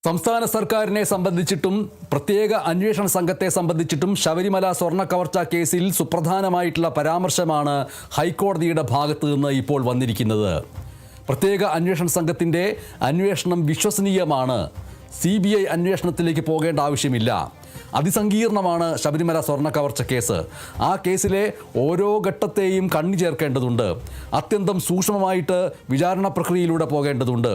സംസ്ഥാന സർക്കാരിനെ സംബന്ധിച്ചിട്ടും പ്രത്യേക അന്വേഷണ സംഘത്തെ സംബന്ധിച്ചിട്ടും ശബരിമല സ്വർണ്ണ കവർച്ച കേസിൽ സുപ്രധാനമായിട്ടുള്ള പരാമർശമാണ് ഹൈക്കോടതിയുടെ ഭാഗത്തു നിന്ന് ഇപ്പോൾ വന്നിരിക്കുന്നത്. പ്രത്യേക അന്വേഷണ സംഘത്തിൻ്റെ അന്വേഷണം വിശ്വസനീയമാണ്. CBI അന്വേഷണത്തിലേക്ക് പോകേണ്ട ആവശ്യമില്ല. അതിസങ്കീർണമാണ് ശബരിമല സ്വർണ്ണ കവർച്ച കേസ്. ആ കേസിലെ ഓരോ ഘട്ടത്തെയും കണ്ണു ചേർക്കേണ്ടതുണ്ട്. അത്യന്തം സൂക്ഷ്മമായിട്ട് വിചാരണ പ്രക്രിയയിലൂടെ പോകേണ്ടതുണ്ട്.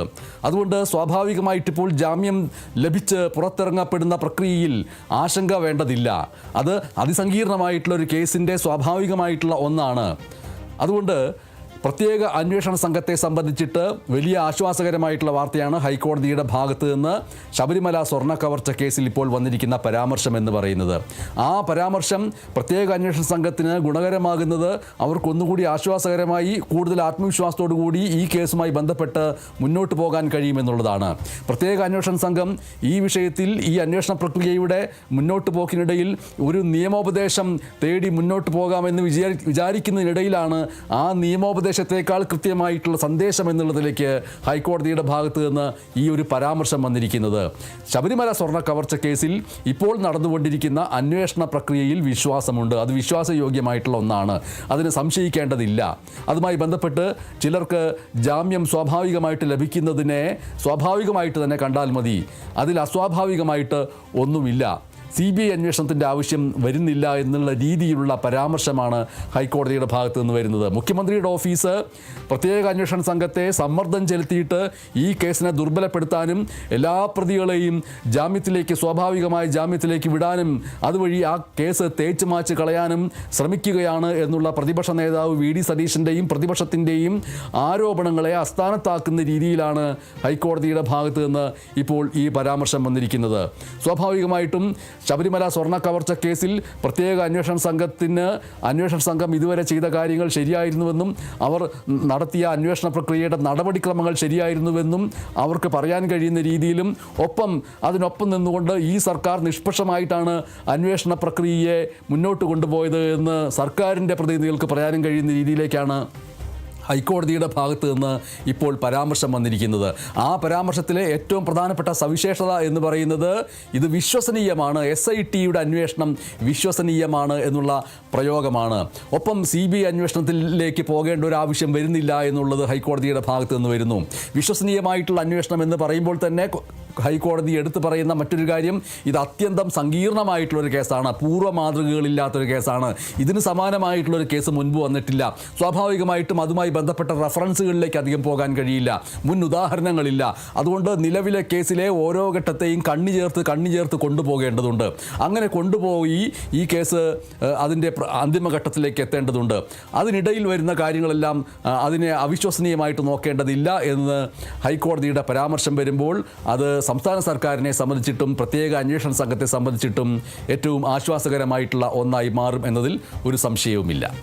അതുകൊണ്ട് സ്വാഭാവികമായിട്ടിപ്പോൾ ജാമ്യം ലഭിച്ച് പുറത്തിറങ്ങപ്പെടുന്ന പ്രക്രിയയിൽ ആശങ്ക വേണ്ടതില്ല. അത് അതിസങ്കീർണമായിട്ടുള്ളൊരു കേസിൻ്റെ സ്വാഭാവികമായിട്ടുള്ള ഒന്നാണ്. അതുകൊണ്ട് പ്രത്യേക അന്വേഷണ സംഘത്തെ സംബന്ധിച്ചിട്ട് വലിയ ആശ്വാസകരമായിട്ടുള്ള വാർത്തയാണ് ഹൈക്കോടതിയുടെ ഭാഗത്ത് നിന്ന് ശബരിമല സ്വർണ്ണ കവർച്ച കേസിൽ ഇപ്പോൾ വന്നിരിക്കുന്ന പരാമർശം എന്ന് പറയുന്നത്. ആ പരാമർശം പ്രത്യേക അന്വേഷണ സംഘത്തിന് ഗുണകരമാകുന്നത് അവർക്കൊന്നുകൂടി ആശ്വാസകരമായി കൂടുതൽ ആത്മവിശ്വാസത്തോടു കൂടി ഈ കേസുമായി ബന്ധപ്പെട്ട് മുന്നോട്ട് പോകാൻ കഴിയുമെന്നുള്ളതാണ്. പ്രത്യേക അന്വേഷണ സംഘം ഈ വിഷയത്തിൽ ഈ അന്വേഷണ പ്രക്രിയയുടെ മുന്നോട്ട് പോക്കിനിടയിൽ ഒരു നിയമോപദേശം തേടി മുന്നോട്ട് പോകാമെന്ന് വിചാരിക്കുന്നതിനിടയിലാണ് ആ നിയമോപദേശത്തേക്കാൾ കൃത്യമായിട്ടുള്ള സന്ദേശം എന്നുള്ളതിലേക്ക് ഹൈക്കോടതിയുടെ ഭാഗത്ത് നിന്ന് ഈ ഒരു പരാമർശം വന്നിരിക്കുന്നത്. ശബരിമല സ്വർണ്ണ കവർച്ച കേസിൽ ഇപ്പോൾ നടന്നുകൊണ്ടിരിക്കുന്ന അന്വേഷണ പ്രക്രിയയിൽ വിശ്വാസമുണ്ട്. അത് വിശ്വാസയോഗ്യമായിട്ടുള്ള ഒന്നാണ്. അതിന് സംശയിക്കേണ്ടതില്ല. അതുമായി ബന്ധപ്പെട്ട് ചിലർക്ക് ജാമ്യം സ്വാഭാവികമായിട്ട് ലഭിക്കുന്നതിനെ സ്വാഭാവികമായിട്ട് തന്നെ കണ്ടാൽ മതി. അതിൽ അസ്വാഭാവികമായിട്ട് ഒന്നുമില്ല. CBI അന്വേഷണത്തിൻ്റെ ആവശ്യം വരുന്നില്ല എന്നുള്ള രീതിയിലുള്ള പരാമർശമാണ് ഹൈക്കോടതിയുടെ ഭാഗത്തു നിന്ന് വരുന്നത്. മുഖ്യമന്ത്രിയുടെ ഓഫീസ് പ്രത്യേക അന്വേഷണ സംഘത്തെ സമ്മർദ്ദം ചെലുത്തിയിട്ട് ഈ കേസിനെ ദുർബലപ്പെടുത്താനും എല്ലാ പ്രതികളെയും സ്വാഭാവികമായ ജാമ്യത്തിലേക്ക് വിടാനും അതുവഴി ആ കേസ് തേച്ച് മാച്ച് കളയാനും ശ്രമിക്കുകയാണ് എന്നുള്ള പ്രതിപക്ഷ നേതാവ് VD സതീശൻ്റെയും പ്രതിപക്ഷത്തിൻ്റെയും ആരോപണങ്ങളെ അസ്ഥാനത്താക്കുന്ന രീതിയിലാണ് ഹൈക്കോടതിയുടെ ഭാഗത്തു നിന്ന് ഇപ്പോൾ ഈ പരാമർശം വന്നിരിക്കുന്നത്. സ്വാഭാവികമായിട്ടും ശബരിമല സ്വർണ്ണ കവർച്ച കേസിൽ പ്രത്യേക അന്വേഷണ സംഘം ഇതുവരെ ചെയ്ത കാര്യങ്ങൾ ശരിയായിരുന്നുവെന്നും അവർ നടത്തിയ അന്വേഷണ പ്രക്രിയയുടെ നടപടിക്രമങ്ങൾ ശരിയായിരുന്നുവെന്നും അവർക്ക് പറയാൻ കഴിയുന്ന രീതിയിലും അതിനൊപ്പം നിന്നുകൊണ്ട് ഈ സർക്കാർ നിഷ്പക്ഷമായിട്ടാണ് അന്വേഷണ പ്രക്രിയയെ മുന്നോട്ട് കൊണ്ടുപോയത് എന്ന് സർക്കാരിൻ്റെ പ്രതിനിധികൾക്ക് പറയാനും കഴിയുന്ന രീതിയിലേക്കാണ് ഹൈക്കോടതിയുടെ ഭാഗത്ത് നിന്ന് ഇപ്പോൾ പരാമർശം വന്നിരിക്കുന്നത്. ആ പരാമർശത്തിലെ ഏറ്റവും പ്രധാനപ്പെട്ട സവിശേഷത എന്ന് പറയുന്നത് ഇത് വിശ്വസനീയമാണ്. SITയുടെ അന്വേഷണം വിശ്വസനീയമാണ് എന്നുള്ള പ്രയോഗമാണ്. ഒപ്പം CBI അന്വേഷണത്തിലേക്ക് പോകേണ്ട ഒരു ആവശ്യം വരുന്നില്ല എന്നുള്ളത് ഹൈക്കോടതിയുടെ ഭാഗത്ത് നിന്ന് വരുന്നു. വിശ്വസനീയമായിട്ടുള്ള അന്വേഷണം എന്ന് പറയുമ്പോൾ തന്നെ ഹൈക്കോടതി എടുത്തു പറയുന്ന മറ്റൊരു കാര്യം, ഇത് അത്യന്തം സങ്കീർണമായിട്ടുള്ളൊരു കേസാണ്. പൂർവ്വ മാതൃകകളില്ലാത്തൊരു കേസാണ്. ഇതിന് സമാനമായിട്ടുള്ളൊരു കേസ് മുൻപ് വന്നിട്ടില്ല. സ്വാഭാവികമായിട്ടും അതുമായി ബന്ധപ്പെട്ട റഫറൻസുകളിലേക്ക് അധികം പോകാൻ കഴിയില്ല. മുൻ ഉദാഹരണങ്ങളില്ല. അതുകൊണ്ട് നിലവിലെ കേസിലെ ഓരോ ഘട്ടത്തെയും കണ്ണു ചേർത്ത് കൊണ്ടുപോകേണ്ടതുണ്ട്. അങ്ങനെ കൊണ്ടുപോയി ഈ കേസ് അതിൻ്റെ അന്തിമഘട്ടത്തിലേക്ക് എത്തേണ്ടതുണ്ട്. അതിനിടയിൽ വരുന്ന കാര്യങ്ങളെല്ലാം അതിനെ അവിശ്വസനീയമായിട്ട് നോക്കേണ്ടതില്ല എന്ന് ഹൈക്കോടതിയുടെ പരാമർശം വരുമ്പോൾ അത് സംസ്ഥാന സർക്കാരിനെ സംബന്ധിച്ചിട്ടും പ്രത്യേക അന്വേഷണ സംഘത്തെ സംബന്ധിച്ചിട്ടും ഏറ്റവും ആശ്വാസകരമായിട്ടുള്ള ഒന്നായി മാറും എന്നതിൽ ഒരു സംശയവുമില്ല.